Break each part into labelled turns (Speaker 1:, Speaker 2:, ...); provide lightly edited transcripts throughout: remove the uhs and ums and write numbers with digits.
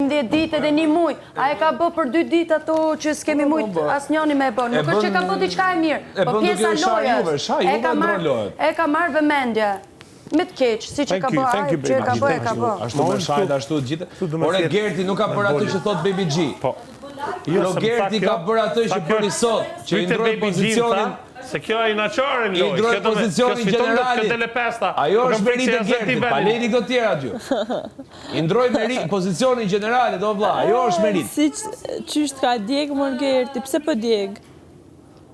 Speaker 1: 15 ditë dhe 1 muj. A e ka bë për 2 ditë ato që s'kemi mujt asnjëni me e bë. Nuk është që ka bë diçka e mirë, po pjesa lojës. E ka marrë vëmendje. Me të keq, si që ka bë, që e ka bë, e ka bë.
Speaker 2: Ashtu me shajt, ashtu të gjithë. Ore, Gerti nuk ka bërë atë që thot Baby G. Ore, Gerti ka bërë atë që bëri sot, që i ndroi pozicionin.
Speaker 3: Se kjo e inaqare në lojë.
Speaker 2: I ndroi pozicionin generali. Ajo është merit e Gertit, pa lejni këto tjera aty. I ndroi pozicionin generali, do vlla, ajo është merit.
Speaker 4: Si qysht ka djeg më Gerti, pse po djeg?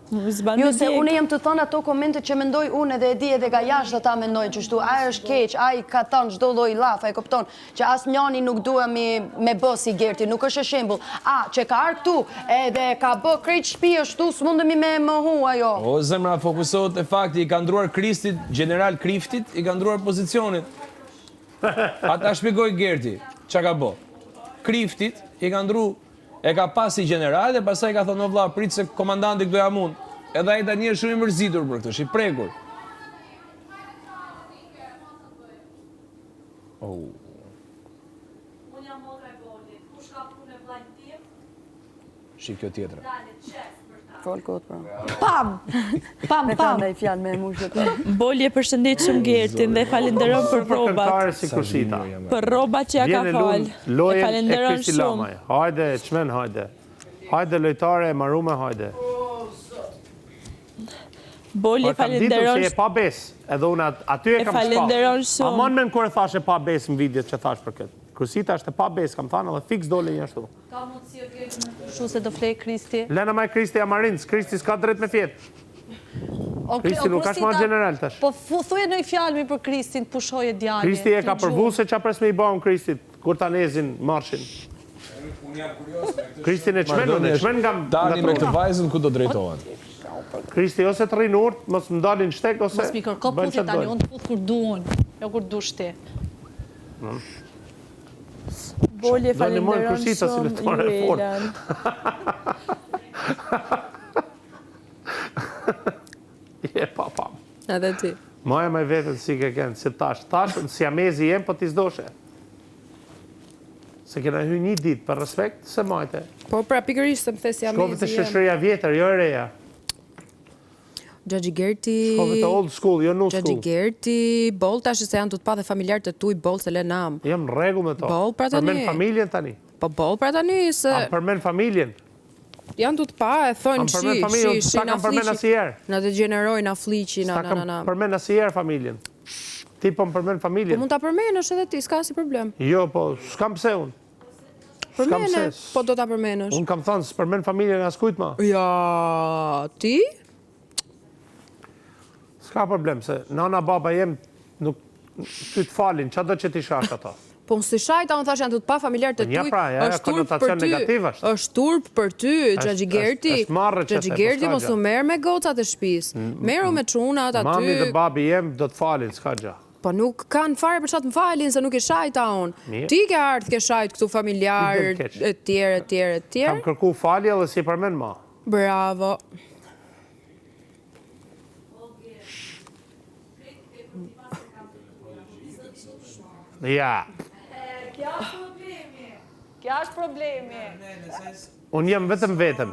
Speaker 1: Jo, se unë jem të thënë ato komente që mendoj unë edhe e di edhe ga jashtë ata mendojnë që shtu, a është keq, a i ka thënë çdo lloj laf, e kupton, që as njani nuk duhemi me bë si Gerti, nuk është e shembull. Që ka ardhur këtu edhe ka bë krejt shtëpi ashtu, s'mundemi me mohu ajo.
Speaker 2: O zemra, fokusohet e fakti, i ka ndruar Kristit, general Kriftit, i ka ndruar pozicionit. Ata shpjegoi Gerti, çka ka bë. Kriftit i ka ndruar. E ka pasi general dhe pasaj ka thonë, o vlla, prit se komandanti këdo jam unë. Edhe ai tani është shumë i mërzitur për këtë, është i prekur.
Speaker 5: Unë jam motra e Bolit, kush ka punë e vllajt tim?
Speaker 2: Shik kjo tjetra.
Speaker 1: Fol kot, pra.
Speaker 4: Pam.
Speaker 1: Me kanë ai fjalë me mushët.
Speaker 4: Boli e përshëndet shumë Gertin dhe falenderon për robat. Për robat që ja ka fal. E falenderon shumë.
Speaker 3: Hajde, çmen, hajde. Hajde lojtare e marume, hajde.
Speaker 4: Boli e falenderon
Speaker 3: shumë. Se e pa besë, edhe unë aty e kam shpa.
Speaker 4: E falenderon shumë.
Speaker 3: Amon men kur e thash e pa besë në videot që thash për këtë. Kursita është e pa besë, kam thënë, edhe fiks dole një ashtu.
Speaker 5: Ka mundësi o Gerti me
Speaker 4: Shu se do flej Kristi.
Speaker 3: Lena maj Kristi Amarins, Kristi s'ka drejt me fjetë. Kristi nuk është ma general tash.
Speaker 6: Po thuje në i fjalmi për Kristin, pushoje djali.
Speaker 3: Kristi e ka përvu se qa pres me i baun Kristit, kur ta nezin marshin. Kristin e qmen nga
Speaker 2: Dani me këtë vajzën ku do drejtohen.
Speaker 3: Kristi ose të rinë urt, mos më dalin shtek, ose...
Speaker 6: Mos mi kërko puthi tani, unë të puth kur du unë, jo kur du shti.
Speaker 4: Boli e falenderon shumë ju Elan.
Speaker 3: Je papa.
Speaker 4: Edhe ti.
Speaker 3: Maja me vetën si ke kënë, si tash, në siamezi jem, po t'i zdoshe. Se kena hy një dit, për respekt, se majte.
Speaker 4: Po pra pikërisht të më the siamezi jem.
Speaker 3: Shkove të shëshëria vjetër, jo e reja.
Speaker 4: Gjaxhi Gerti...
Speaker 3: Shkove të old school, jo new school.
Speaker 4: Gjaxhi Gerti, Bol tash se janë të pa dhe familjarë të tuj, Bol se le nam.
Speaker 3: Jem regu me to.
Speaker 4: Bol pra tani.
Speaker 3: Përmen familjen tani.
Speaker 4: Po Bol pra tani se...
Speaker 3: Am përmen familjen.
Speaker 4: Janë të pa e thonë
Speaker 3: shi na fliqi.
Speaker 4: Na të gjenerojnë na fliqi, na.
Speaker 3: Sta kam përmen asnjëherë familjen. Ti po më përmen familjen.
Speaker 4: Po mund ta përmenësh edhe ti, s'ka si problem.
Speaker 3: Jo, po s'kam pse unë.
Speaker 4: Përmene, po do ta përmenësh.
Speaker 3: Unë kam thënë, s'përmen familjen as kujt ma.
Speaker 4: Ja, ti?
Speaker 3: S'ka problem, se nana baba jem nuk ty të falin, qa do që ti shash ato?
Speaker 4: Po nësë shajta, unë thash janë të pa familjarë të tuj, është turp për ty, Gjaxhi Gerti. Gjaxhi Gerti mos u merë me gocat e shpis. Meru me çunat aty.
Speaker 3: Mami dhe babi jem do të falin, s'ka gja.
Speaker 4: Po nuk kanë fare për qatë më falin, se nuk e shajta unë. Ti ke ardhë ke shajt këtu familjarë, e tjerë.
Speaker 3: Kam kërku falje dhe si përmen ma.
Speaker 4: Bravo.
Speaker 3: Ja.
Speaker 6: Kja është problemi.
Speaker 3: Unë jem vetëm.